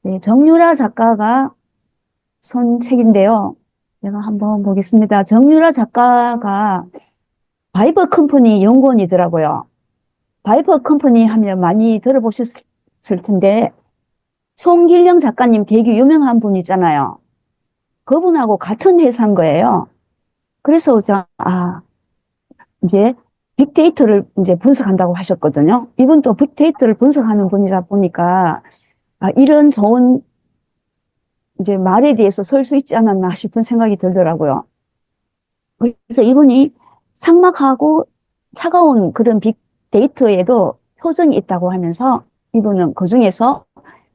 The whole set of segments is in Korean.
네, 정유라 작가가 쓴 책인데요. 제가 한번 보겠습니다. 정유라 작가가 바이버 컴퍼니 연구원이더라고요. 바이버 컴퍼니 하면 많이 들어보셨을 텐데, 송길령 작가님 되게 유명한 분 있잖아요. 그분하고 같은 회사인 거예요. 그래서 이제 빅데이터를 이제 분석한다고 하셨거든요. 이분 또 빅데이터를 분석하는 분이라 보니까, 이런 좋은 이제 말에 대해서 설 수 있지 않았나 싶은 생각이 들더라고요. 그래서 이분이 삭막하고 차가운 그런 빅데이터에도 표정이 있다고 하면서 이분은 그중에서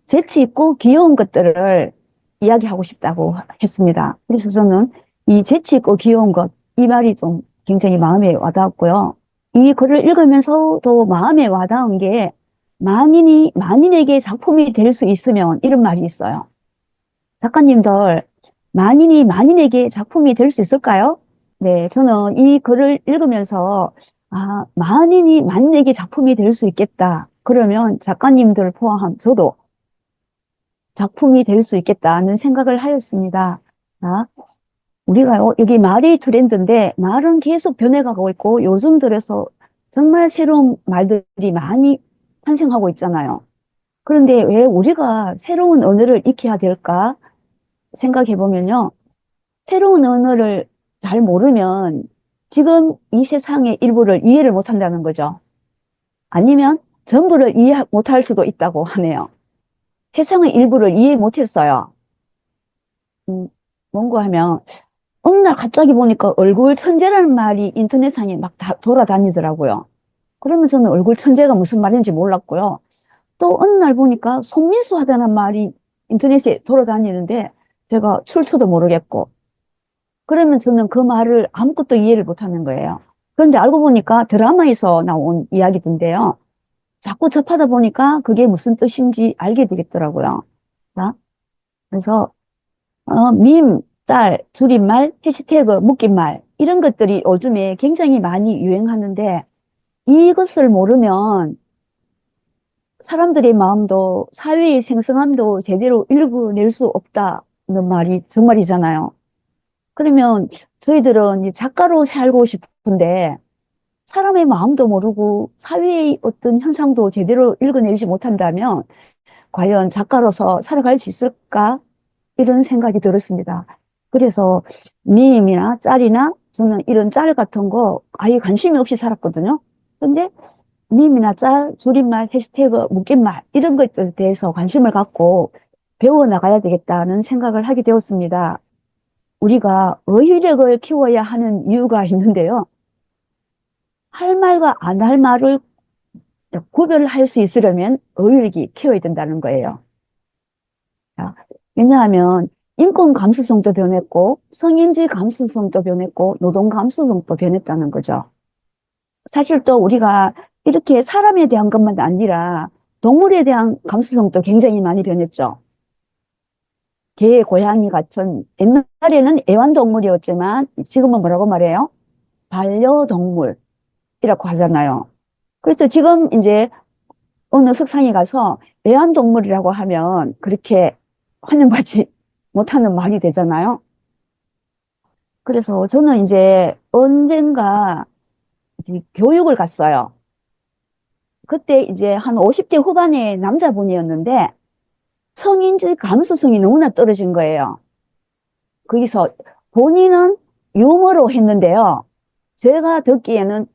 재치 있고 귀여운 것들을 이야기하고 싶다고 했습니다. 그래서 저는 이 재치 있고 귀여운 것, 이 말이 좀 굉장히 마음에 와닿았고요. 이 글을 읽으면서도 마음에 와닿은 게 만인에게 작품이 될 수 있으면 이런 말이 있어요. 작가님들, 만인이 만인에게 작품이 될 수 있을까요? 네, 저는 이 글을 읽으면서, 만인이 만인에게 작품이 될 수 있겠다. 그러면 작가님들 포함한 저도 작품이 될 수 있겠다는 생각을 하였습니다. 자, 우리가요, 여기 말이 트렌드인데, 말은 계속 변해가고 있고, 요즘 들어서 정말 새로운 말들이 많이 탄생하고 있잖아요. 그런데 왜 우리가 새로운 언어를 익혀야 될까 생각해 보면요. 새로운 언어를 잘 모르면 지금 이 세상의 일부를 이해를 못한다는 거죠. 아니면 전부를 이해 못할 수도 있다고 하네요. 세상의 일부를 이해 못했어요. 음, 뭔가 하면 어느 날 갑자기 보니까 얼굴 천재라는 말이 인터넷상에 막 돌아다니더라고요. 그러면 저는 얼굴 천재가 무슨 말인지 몰랐고요. 또 어느 날 보니까 손민수하다는 말이 인터넷에 돌아다니는데 제가 출처도 모르겠고 그러면 저는 그 말을 아무것도 이해를 못하는 거예요. 그런데 알고 보니까 드라마에서 나온 이야기던데요. 자꾸 접하다 보니까 그게 무슨 뜻인지 알게 되겠더라고요. 자, 그래서 짤, 줄임말, 해시태그, 묶임말 이런 것들이 요즘에 굉장히 많이 유행하는데 이것을 모르면 사람들의 마음도 사회의 생성함도 제대로 읽어낼 수 없다는 말이 정말이잖아요. 그러면 저희들은 이 작가로 살고 싶은데 사람의 마음도 모르고 사회의 어떤 현상도 제대로 읽어내지 못한다면 과연 작가로서 살아갈 수 있을까? 이런 생각이 들었습니다. 그래서 밈이나 짤이나 저는 이런 짤 같은 거 아예 관심이 없이 살았거든요. 근데 밈이나 짤, 줄임말, 해시태그, 묶임말 이런 것들에 대해서 관심을 갖고 배워나가야 되겠다는 생각을 하게 되었습니다. 우리가 어휘력을 키워야 하는 이유가 있는데요. 할 말과 안 할 말을 구별할 수 있으려면 어휘력이 키워야 된다는 거예요. 자, 왜냐하면 인권 감수성도 변했고 성인지 감수성도 변했고 노동 감수성도 변했다는 거죠. 사실 또 우리가 이렇게 사람에 대한 것만 아니라 동물에 대한 감수성도 굉장히 많이 변했죠. 개, 고양이 같은 옛날에는 애완동물이었지만 지금은 뭐라고 말해요? 반려동물이라고 하잖아요. 그래서 지금 이제 어느 석상에 가서 애완동물이라고 하면 그렇게 환영받지 못하는 말이 되잖아요. 그래서 저는 이제 언젠가 이제 교육을 갔어요. 그때 이제 한 50대 후반의 남자분이었는데 성인지 감수성이 너무나 떨어진 거예요. 거기서 본인은 유머로 했는데요. 제가 듣기에는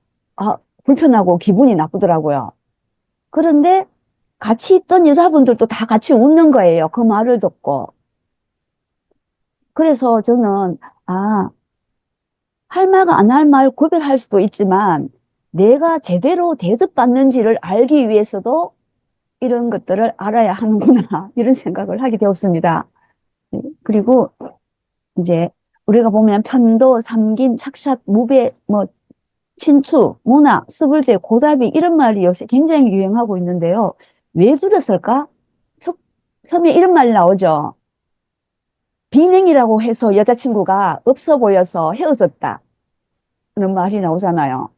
불편하고 기분이 나쁘더라고요. 그런데 같이 있던 여자분들도 다 같이 웃는 거예요. 그 말을 듣고. 그래서 저는, 할 말과 안 할 말 구별할 수도 있지만, 내가 제대로 대접받는지를 알기 위해서도 이런 것들을 알아야 하는구나. 이런 생각을 하게 되었습니다. 그리고 이제 우리가 보면 편도, 삼김, 착샷, 무배, 뭐, 친추, 문화, 스불제, 고다비 이런 말이 요새 굉장히 유행하고 있는데요. 왜 줄였을까? 처음에 이런 말 나오죠. 비냉이라고 해서 여자친구가 없어 보여서 헤어졌다. 그런 말이 나오잖아요.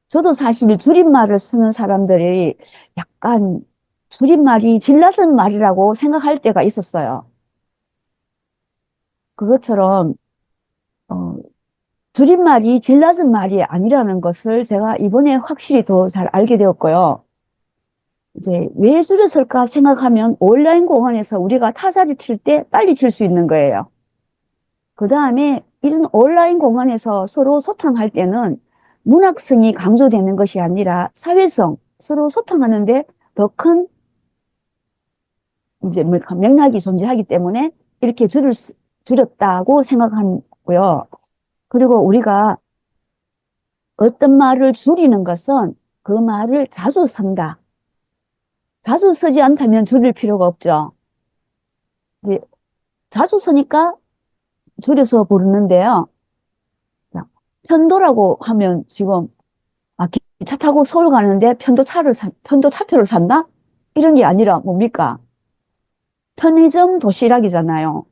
저도 사실 줄임말을 쓰는 사람들이 약간 줄임말이 질낯은 말이라고 생각할 때가 있었어요. 그것처럼 어, 줄임말이 질낮은 말이 아니라는 것을 제가 이번에 확실히 더 잘 알게 되었고요. 이제 왜 줄였을까 생각하면 온라인 공원에서 우리가 타자를 칠 때 빨리 칠 수 있는 거예요. 그 다음에 이런 온라인 공간에서 서로 소통할 때는 문학성이 강조되는 것이 아니라 사회성, 서로 소통하는데 더 큰 이제 맥락이 존재하기 때문에 이렇게 줄였다고 생각하고요. 그리고 우리가 어떤 말을 줄이는 것은 그 말을 자주 쓴다. 자주 쓰지 않다면 줄일 필요가 없죠. 이제 자주 쓰니까 줄여서 부르는데요. 편도라고 하면 지금 기차 타고 서울 가는데 편도 차표를 산다? 이런 게 아니라 뭡니까? 편의점 도시락이잖아요.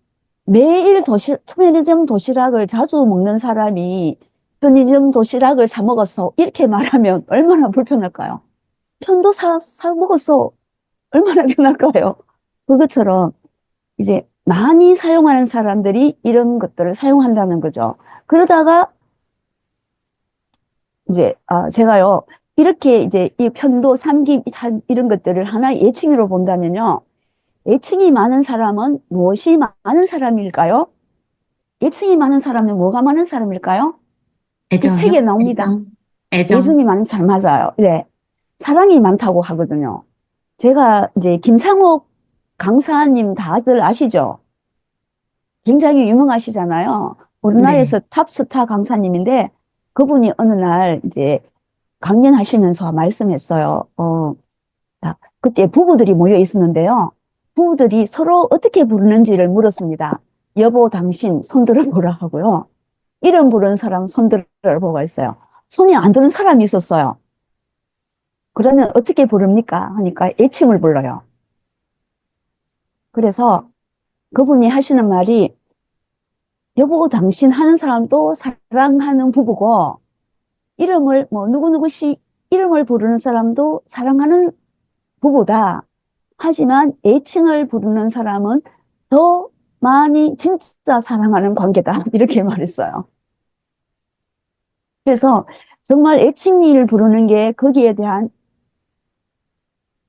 매일 편의점 도시락을 자주 먹는 사람이 편의점 도시락을 사 먹었어. 이렇게 말하면 얼마나 불편할까요? 편도 사 먹었어. 얼마나 편할까요? 그것처럼 이제 많이 사용하는 사람들이 이런 것들을 사용한다는 거죠. 그러다가 이제 제가요 이렇게 이제 이 편도, 삼김 이런 것들을 하나의 예칭으로 본다면요, 예칭이 많은 사람은 무엇이 많은 사람일까요? 예칭이 많은 사람은 뭐가 많은 사람일까요? 이 책에 애정이요? 나옵니다. 애정. 애정. 예정이 많은 사람 맞아요. 네, 사랑이 많다고 하거든요. 제가 이제 김창옥 강사님 다들 아시죠? 굉장히 유명하시잖아요. 네. 우리나라에서 탑스타 강사님인데 그분이 어느 날 이제 강연하시면서 말씀했어요. 그때 부부들이 모여 있었는데요. 부부들이 서로 어떻게 부르는지를 물었습니다. 여보, 당신 손 들어보라 하고요. 이름 부르는 사람 손 들어보가 있어요. 손이 안 드는 사람이 있었어요. 그러면 어떻게 부릅니까? 하니까 애칭을 불러요. 그래서 그분이 하시는 말이 여보, 당신 하는 사람도 사랑하는 부부고 이름을 뭐 누구누구씩 이름을 부르는 사람도 사랑하는 부부다. 하지만 애칭을 부르는 사람은 더 많이 진짜 사랑하는 관계다. 이렇게 말했어요. 그래서 정말 애칭을 부르는 게 거기에 대한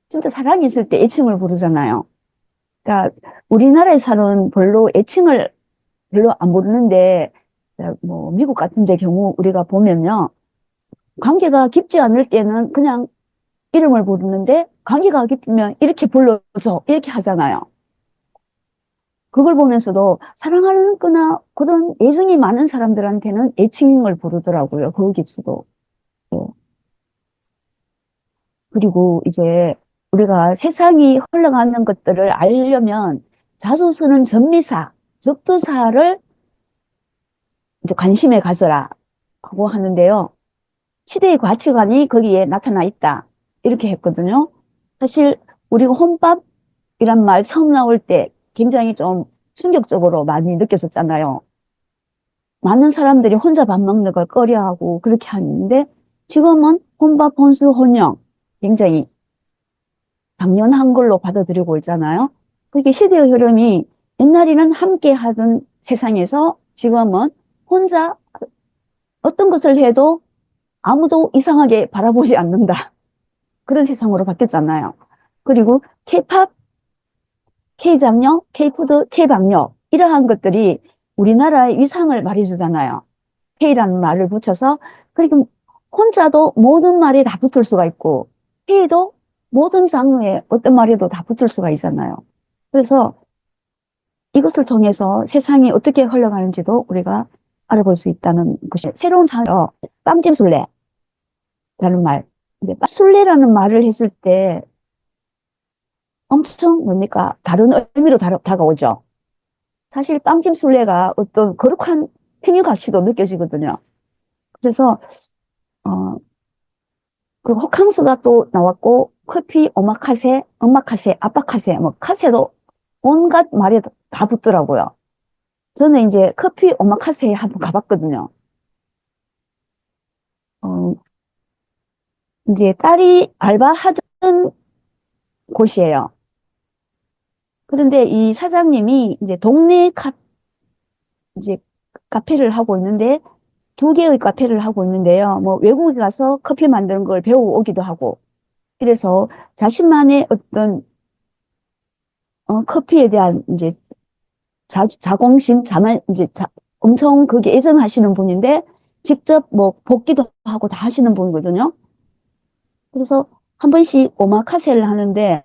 진짜 사랑이 있을 때 애칭을 부르잖아요. 그러니까 우리나라에서는 별로 애칭을 별로 안 부르는데 뭐 미국 같은 데 경우 우리가 보면요. 관계가 깊지 않을 때는 그냥 이름을 부르는데 관계가 깊으면 이렇게 불러줘. 이렇게 하잖아요. 그걸 보면서도 사랑하는 거나 그런 애정이 많은 사람들한테는 애칭을 부르더라고요. 거기서도. 예. 그리고 이제 우리가 세상이 흘러가는 것들을 알려면 자주 쓰는 전미사, 접두사를 이제 관심에 가져라 하고 하는데요. 시대의 가치관이 거기에 나타나 있다. 이렇게 했거든요. 사실 우리가 혼밥이란 말 처음 나올 때 굉장히 좀 충격적으로 많이 느껴졌잖아요. 많은 사람들이 혼자 밥 먹는 걸 꺼려하고 그렇게 하는데 지금은 혼밥, 혼술, 혼영 굉장히 당연한 걸로 받아들이고 있잖아요. 그게 시대의 흐름이 옛날에는 함께 하던 세상에서 지금은 혼자 어떤 것을 해도 아무도 이상하게 바라보지 않는다. 그런 세상으로 바뀌었잖아요. 그리고 K-팝, K-장력, K-푸드, K-방역 이러한 것들이 우리나라의 위상을 말해주잖아요. K라는 말을 붙여서 그리고 혼자도 모든 말에 다 붙을 수가 있고 K도 모든 장르에 어떤 말에도 다 붙을 수가 있잖아요. 그래서 이것을 통해서 세상이 어떻게 흘러가는지도 우리가 알아볼 수 있다는 것이 새로운 장르, 빵찜술래라는 말. 이제 술래라는 말을 했을 때 엄청 뭡니까? 다른 의미로 다가오죠. 사실 빵찜술래가 어떤 거룩한 행위 가치도 느껴지거든요. 그래서 어, 그 호캉스가 또 나왔고 커피, 오마카세, 엄마카세, 아빠카세, 뭐 카세도 온갖 말에 다 붙더라고요. 저는 이제 커피 오마카세 한번 가봤거든요. 어, 이제 딸이 알바하던 곳이에요. 그런데 이 사장님이 이제 동네 이제 카페를 하고 있는데, 두 개의 카페를 하고 있는데요. 뭐 외국에 가서 커피 만드는 걸 배우고 오기도 하고, 그래서 자신만의 어떤 커피에 대한 이제 자긍심, 이제 엄청 그게 애정하시는 분인데, 직접 뭐 볶기도 하고 다 하시는 분이거든요. 그래서 한 번씩 오마카세를 하는데,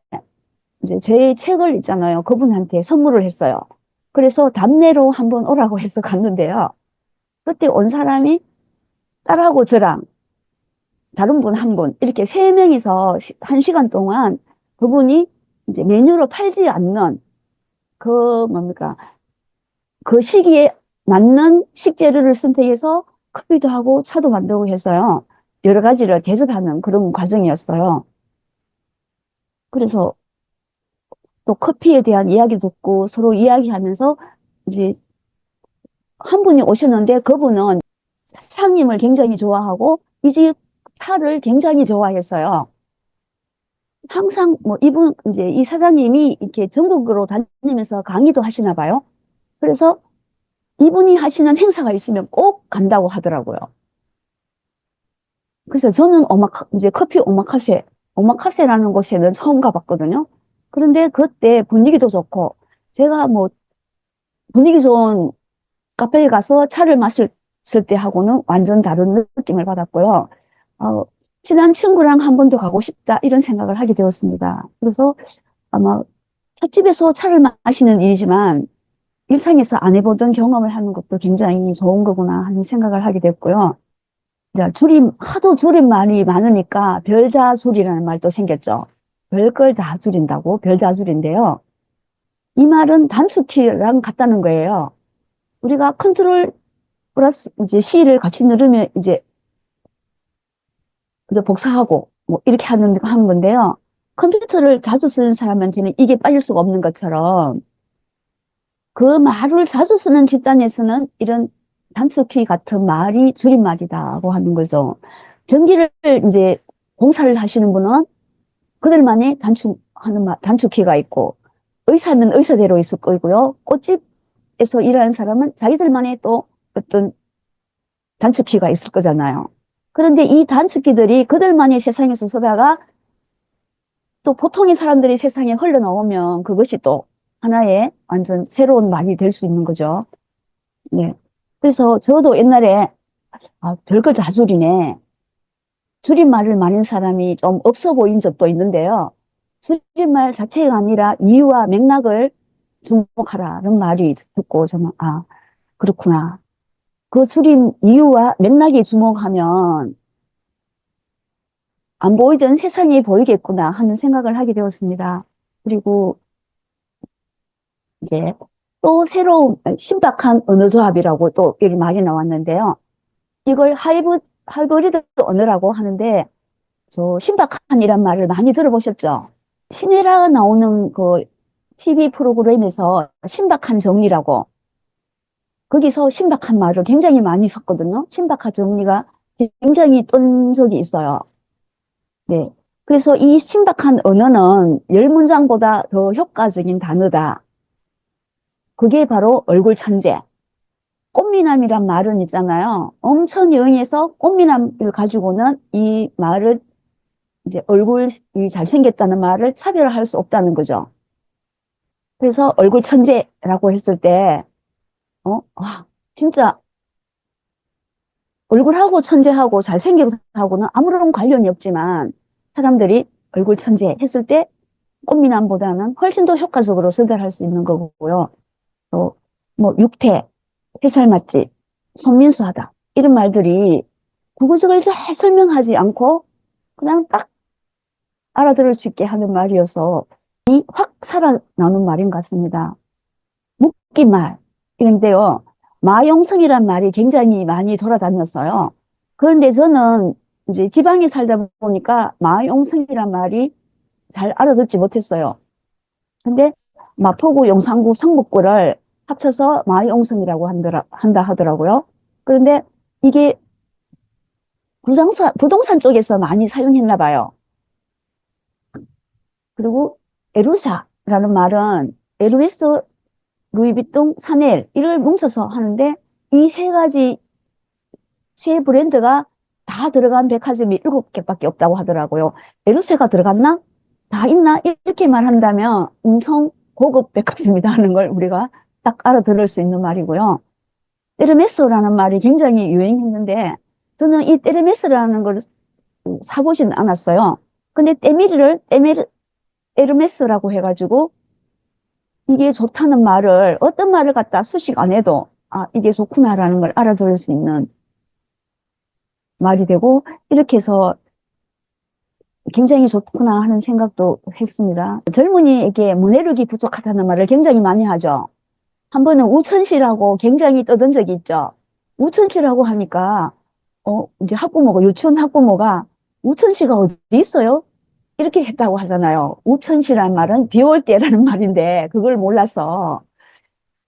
이제 제 책을 있잖아요. 그분한테 선물을 했어요. 그래서 답례로 한번 오라고 해서 갔는데요. 그때 온 사람이 딸하고 저랑 다른 분 한 분, 이렇게 세 명이서 한 시간 동안 그분이 이제 메뉴로 팔지 않는 그 뭡니까? 그 시기에 맞는 식재료를 선택해서 커피도 하고 차도 만들고 해서요. 여러 가지를 대접하는 그런 과정이었어요. 그래서 또 커피에 대한 이야기 듣고 서로 이야기하면서 이제 한 분이 오셨는데, 그분은 사장님을 굉장히 좋아하고 이 집 차를 굉장히 좋아했어요. 항상 뭐 이분 이제 이 사장님이 이렇게 전국으로 다니면서 강의도 하시나 봐요. 그래서 이분이 하시는 행사가 있으면 꼭 간다고 하더라고요. 그래서 저는 이제 커피 오마카세라는 곳에는 처음 가봤거든요. 그런데 그때 분위기도 좋고, 제가 뭐 분위기 좋은 카페에 가서 차를 마실 때하고는 완전 다른 느낌을 받았고요. 어, 친한 친구랑 한 번 더 가고 싶다, 이런 생각을 하게 되었습니다. 그래서 아마 찻집에서 차를 마시는 일이지만 일상에서 안 해보던 경험을 하는 것도 굉장히 좋은 거구나 하는 생각을 하게 됐고요. 이제 하도 줄임말이 많으니까 별자줄이라는 말도 생겼죠. 별걸 다 줄인다고 별자줄인데요. 이 말은 단축키랑 같다는 거예요. 우리가 컨트롤 플러스 이제 C를 같이 누르면 이제 복사하고 뭐 이렇게 하는 건데요. 컴퓨터를 자주 쓰는 사람한테는 이게 빠질 수가 없는 것처럼, 그 말을 자주 쓰는 집단에서는 이런 단축키 같은 말이 줄임말이다고 하는 거죠. 전기를 이제 공사를 하시는 분은 그들만의 단축키가 있고, 의사면 의사대로 있을 거고요. 꽃집에서 일하는 사람은 자기들만의 또 어떤 단축키가 있을 거잖아요. 그런데 이 단축키들이 그들만의 세상에서 서다가 또 보통의 사람들이 세상에 흘러나오면 그것이 또 하나의 완전 새로운 말이 될 수 있는 거죠. 네. 그래서 저도 옛날에 별걸 다 줄이네. 줄임말을 많은 사람이 좀 없어 보인 적도 있는데요. 줄임말 자체가 아니라 이유와 맥락을 주목하라는 말이 듣고 정말, 그렇구나. 그 줄임 이유와 맥락에 주목하면 안 보이던 세상이 보이겠구나 하는 생각을 하게 되었습니다. 그리고 이제 또 새로운 신박한 언어 조합이라고 또 이 말이 나왔는데요. 이걸 하이브리드 언어라고 하는데, 저 신박한이란 말을 많이 들어보셨죠? 신혜라 나오는 그 TV 프로그램에서 신박한 정리라고, 거기서 신박한 말을 굉장히 많이 썼거든요. 신박한 정리가 굉장히 뜬 적이 있어요. 네. 그래서 이 신박한 언어는 열 문장보다 더 효과적인 단어다. 그게 바로 얼굴 천재. 꽃미남이란 말은 있잖아요. 엄청 영해서 꽃미남을 가지고는 이 말을 이제 얼굴이 잘생겼다는 말을 차별할 수 없다는 거죠. 그래서 얼굴 천재라고 했을 때, 진짜 얼굴하고 천재하고 잘생겼다고는 아무런 관련이 없지만, 사람들이 얼굴 천재 했을 때 꽃미남보다는 훨씬 더 효과적으로 전달할 수 있는 거고요. 또, 뭐, 육태, 해살 맛집, 손민수하다, 이런 말들이 구구적을 잘 설명하지 않고 그냥 딱 알아들을 수 있게 하는 말이어서 확 살아나는 말인 것 같습니다. 묶기말. 이런데요, 마용성이란 말이 굉장히 많이 돌아다녔어요. 그런데 저는 이제 지방에 살다 보니까 마용성이란 말이 잘 알아듣지 못했어요. 근데 마포구, 용산구, 성북구를 합쳐서 마용성이라고 한다 하더라고요. 그런데 이게 부동산 쪽에서 많이 사용했나 봐요. 그리고 에루사라는 말은 에르메스, 루이비통, 샤넬 이걸 뭉쳐서 하는데 이 세 가지 세 브랜드가 다 들어간 백화점이 7개밖에 없다고 하더라고요. 에르세가 들어갔나? 다 있나? 이렇게 말한다면 엄청 고급 백화점이다 하는 걸 우리가 딱 알아들을 수 있는 말이고요. 에르메스라는 말이 굉장히 유행했는데 저는 이 에르메스라는 걸 사보진 않았어요. 근데 에르메스라고 해가지고 이게 좋다는 말을 어떤 말을 갖다 수식 안 해도 아 이게 좋구나라는 걸 알아들을 수 있는 말이 되고 이렇게 해서 굉장히 좋구나 하는 생각도 했습니다. 젊은이에게 문해력이 부족하다는 말을 굉장히 많이 하죠. 한 번은 우천시라고 굉장히 떠든 적이 있죠. 우천시라고 하니까 이제 학부모가 유치원 학부모가 우천시가 어디 있어요? 이렇게 했다고 하잖아요. 우천시란 말은 비 올 때라는 말인데 그걸 몰라서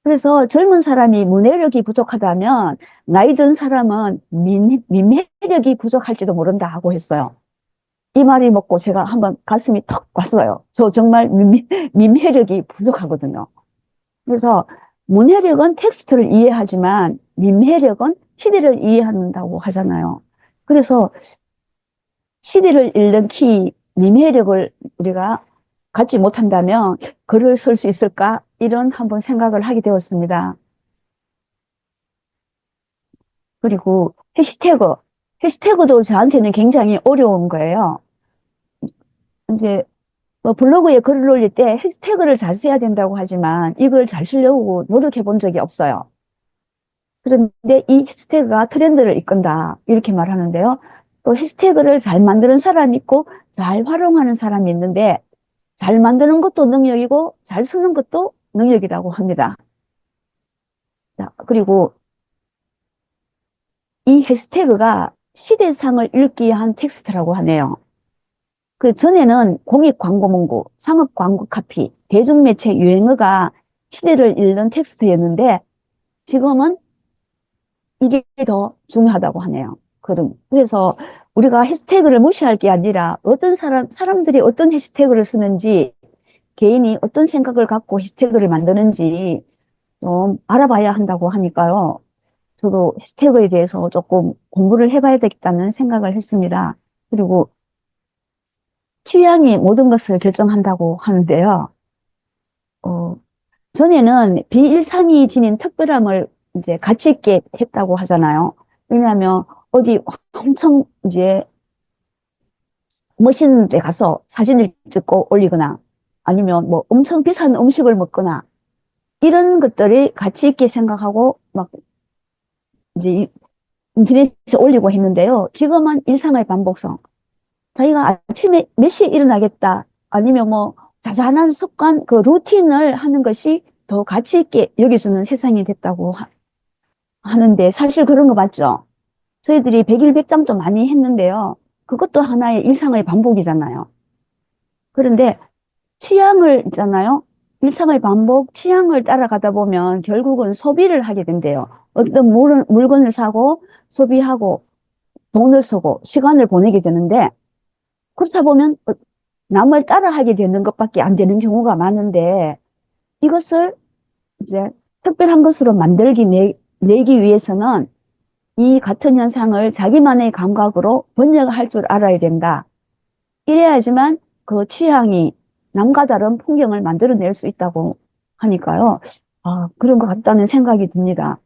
그래서 젊은 사람이 문해력이 부족하다면 나이 든 사람은 민회력이 부족할지도 모른다 하고 했어요. 이 말이 먹고 제가 한번 가슴이 턱 왔어요. 저 정말 민회력이 부족하거든요. 그래서 문해력은 텍스트를 이해하지만 민회력은 시대를 이해한다고 하잖아요. 그래서 시대를 읽는 키, 민회력을 우리가 갖지 못한다면 글을 쓸 수 있을까? 이런 한번 생각을 하게 되었습니다. 그리고 해시태그도 저한테는 굉장히 어려운 거예요. 이제 뭐 블로그에 글을 올릴 때 해시태그를 잘 써야 된다고 하지만 이걸 잘 쓰려고 노력해 본 적이 없어요. 그런데 이 해시태그가 트렌드를 이끈다 이렇게 말하는데요. 또 해시태그를 잘 만드는 사람이 있고 잘 활용하는 사람이 있는데 잘 만드는 것도 능력이고 잘 쓰는 것도 능력이라고 합니다. 자, 그리고 이 해시태그가 시대상을 읽기 위한 텍스트라고 하네요. 그 전에는 공익 광고 문구, 상업 광고 카피, 대중매체 유행어가 시대를 읽는 텍스트였는데 지금은 이게 더 중요하다고 하네요. 그래서 우리가 해시태그를 무시할 게 아니라 어떤 사람들이 어떤 해시태그를 쓰는지 개인이 어떤 생각을 갖고 해시태그를 만드는지 좀 알아봐야 한다고 하니까요. 저도 해시태그에 대해서 조금 공부를 해봐야 되겠다는 생각을 했습니다. 그리고 취향이 모든 것을 결정한다고 하는데요. 어, 전에는 비일상이 지닌 특별함을 이제 가치 있게 했다고 하잖아요. 왜냐하면 어디 엄청 이제 멋있는 데 가서 사진을 찍고 올리거나 아니면 뭐 엄청 비싼 음식을 먹거나 이런 것들이 가치 있게 생각하고 막 이제 인터넷에 올리고 했는데요. 지금은 일상의 반복성. 자기가 아침에 몇 시에 일어나겠다. 아니면 뭐 자잘한 습관, 그 루틴을 하는 것이 더 가치 있게 여겨주는 세상이 됐다고 하는데 사실 그런 거 맞죠? 저희들이 백일백장도 많이 했는데요. 그것도 하나의 일상의 반복이잖아요. 그런데 취향을 있잖아요. 일상의 반복, 취향을 따라가다 보면 결국은 소비를 하게 된대요. 어떤 물건을 사고 소비하고 돈을 쓰고 시간을 보내게 되는데 그렇다 보면 남을 따라하게 되는 것밖에 안 되는 경우가 많은데 이것을 이제 특별한 것으로 내기 위해서는 이 같은 현상을 자기만의 감각으로 번역할 줄 알아야 된다. 이래야지만 그 취향이 남과 다른 풍경을 만들어낼 수 있다고 하니까요. 아, 그런 것 같다는 생각이 듭니다.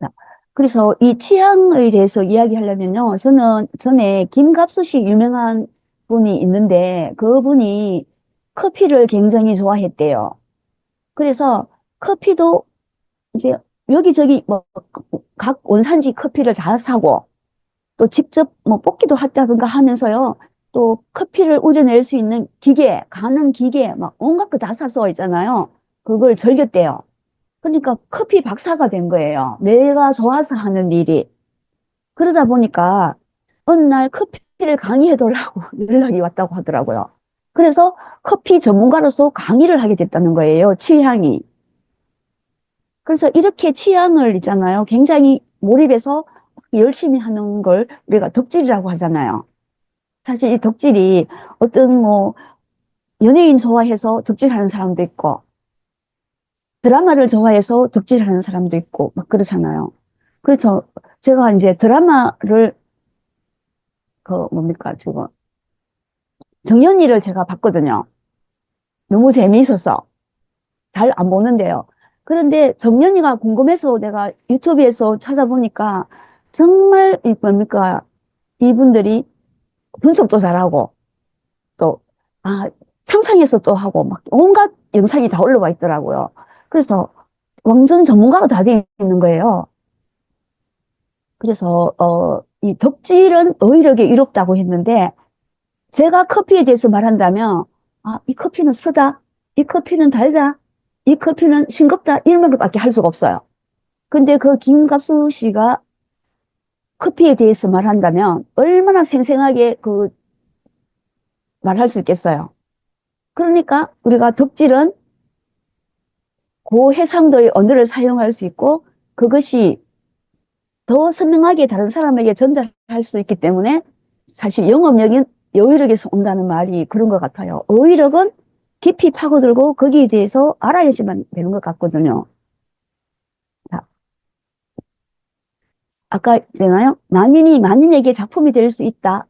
자, 그래서 이 취향에 대해서 이야기하려면요. 저는 전에 김갑수씨 유명한 분이 있는데 그분이 커피를 굉장히 좋아했대요. 그래서 커피도 이제 여기저기 뭐 각 원산지 커피를 다 사고 또 직접 뭐 뽑기도 했다든가 하면서요. 또 커피를 우려낼 수 있는 기계, 가는 기계 막 온갖 거 다 사서 있잖아요. 그걸 즐겼대요. 그러니까 커피 박사가 된 거예요. 내가 좋아서 하는 일이. 그러다 보니까 어느 날 커피를 강의해달라고 연락이 왔다고 하더라고요. 그래서 커피 전문가로서 강의를 하게 됐다는 거예요. 취향이. 그래서 이렇게 취향을 있잖아요. 굉장히 몰입해서 열심히 하는 걸 우리가 덕질이라고 하잖아요. 사실 이 덕질이 어떤 뭐 연예인 좋아해서 덕질하는 사람도 있고 드라마를 좋아해서 덕질하는 사람도 있고 막 그렇잖아요. 그래서 제가 이제 드라마를 그 뭡니까 지금 정연이를 제가 봤거든요. 너무 재미있어서 잘 안 보는데요. 그런데 정연이가 궁금해서 내가 유튜브에서 찾아보니까 정말 이 뭡니까 이분들이 분석도 잘하고 또 아, 상상해서 또 하고 막 온갖 영상이 다 올라와 있더라고요. 그래서 완전 전문가가 다 되어 있는 거예요. 그래서 이 덕질은 어휘력에 이롭다고 했는데 제가 커피에 대해서 말한다면 아, 이 커피는 쓰다, 이 커피는 달다, 이 커피는 싱겁다 이런 것밖에 할 수가 없어요. 근데 그 김갑수 씨가 커피에 대해서 말한다면 얼마나 생생하게 그 말할 수 있겠어요. 그러니까 우리가 덕질은 고해상도의 언어를 사용할 수 있고 그것이 더 선명하게 다른 사람에게 전달할 수 있기 때문에 사실 영업력인 어휘력에서 온다는 말이 그런 것 같아요. 어휘력은 깊이 파고들고 거기에 대해서 알아야지만 되는 것 같거든요. 자, 아까 있잖아요. 만인이 만인에게 작품이 될 수 있다.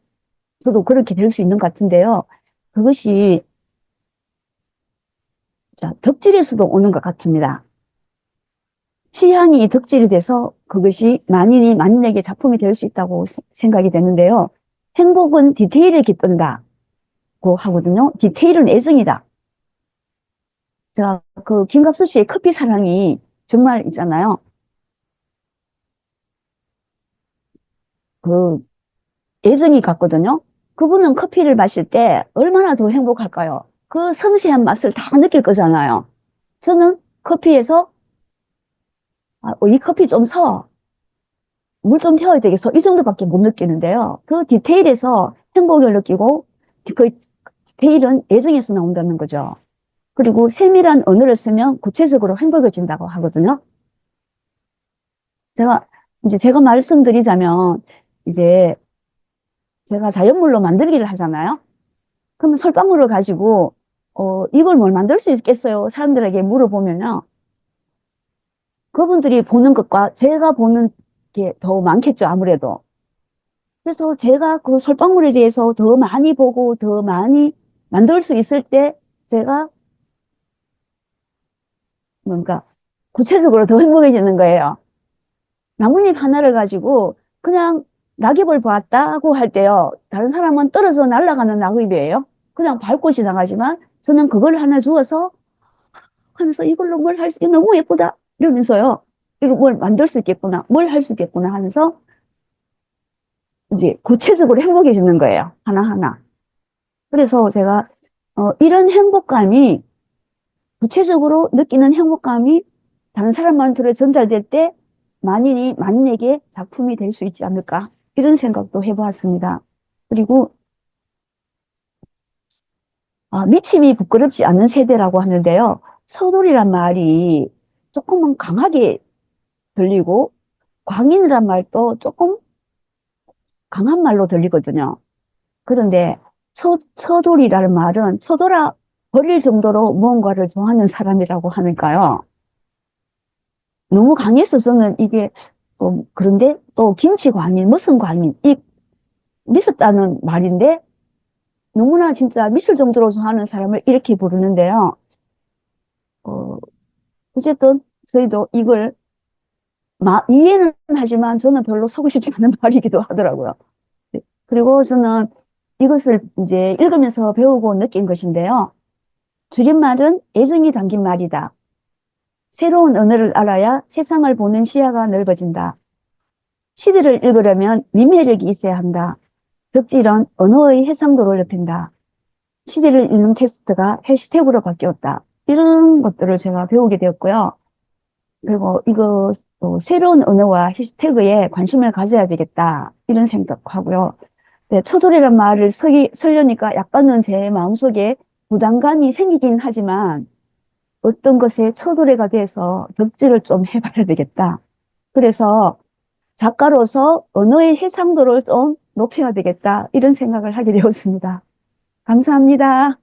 저도 그렇게 될 수 있는 것 같은데요. 그것이 자, 덕질에서도 오는 것 같습니다. 취향이 덕질이 돼서 그것이 만인이 만인에게 작품이 될 수 있다고 생각이 되는데요. 행복은 디테일에 깃든다고 하거든요. 디테일은 애정이다. 제가 그 김갑수 씨의 커피 사랑이 정말 있잖아요. 그 애정이 같거든요. 그분은 커피를 마실 때 얼마나 더 행복할까요? 그 섬세한 맛을 다 느낄 거잖아요. 저는 커피에서 아, 이 커피 좀 사. 물 좀 태워야 되겠어. 이 정도밖에 못 느끼는데요. 그 디테일에서 행복을 느끼고 그 디테일은 애정에서 나온다는 거죠. 그리고 세밀한 언어를 쓰면 구체적으로 행복해진다고 하거든요. 제가 이제 제가 말씀드리자면 이제 제가 자연물로 만들기를 하잖아요. 그러면 솔방울을 가지고 이걸 뭘 만들 수 있겠어요? 사람들에게 물어보면요. 그분들이 보는 것과 제가 보는 게 더 많겠죠, 아무래도. 그래서 제가 그 솔방울에 대해서 더 많이 보고 더 많이 만들 수 있을 때 제가 뭔가 구체적으로 더 행복해지는 거예요. 나뭇잎 하나를 가지고 그냥 낙엽을 봤다고 할 때요. 다른 사람은 떨어져 날아가는 낙엽이에요. 그냥 밟고 지나가지만 저는 그걸 하나 주어서 하면서 이걸로 뭘 할 수, 이거 너무 예쁘다. 이러면서요. 이거 뭘 만들 수 있겠구나. 뭘 할 수 있겠구나 하면서 이제 구체적으로 행복해지는 거예요. 하나하나. 그래서 제가 이런 행복감이 구체적으로 느끼는 행복감이 다른 사람한테 전달될 때 만인이 만인에게 작품이 될 수 있지 않을까 이런 생각도 해보았습니다. 그리고 미침이 부끄럽지 않는 세대라고 하는데요. 서돌이란 말이 조금은 강하게 들리고 광인이란 말도 조금 강한 말로 들리거든요. 그런데 서돌이라는 말은 쳐돌아 버릴 정도로 무언가를 좋아하는 사람이라고 하니까요. 너무 강했어서는 이게 그런데 또 김치 광인, 무슨 광인 이 미쳤다는 말인데 너무나 진짜 미칠 정도로 좋아하는 사람을 이렇게 부르는데요. 어, 어쨌든 저희도 이걸 이해는 하지만 저는 별로 쓰고 싶지 않은 말이기도 하더라고요. 네. 그리고 저는 이것을 이제 읽으면서 배우고 느낀 것인데요. 줄임말은 애정이 담긴 말이다. 새로운 언어를 알아야 세상을 보는 시야가 넓어진다. 시대를 읽으려면 민폐력이 있어야 한다. 덕질은 언어의 해상도를 높인다. 시대를 읽는 텍스트가 해시태그로 바뀌었다. 이런 것들을 제가 배우게 되었고요. 그리고 이거 새로운 언어와 해시태그에 관심을 가져야 되겠다. 이런 생각하고요. 네, 처돌이란 말을 쓰려니까 약간은 제 마음속에 부담감이 생기긴 하지만 어떤 것에 처돌이가 돼서 덕질을 좀 해봐야 되겠다. 그래서 작가로서 언어의 해상도를 좀 높여야 되겠다, 이런 생각을 하게 되었습니다. 감사합니다.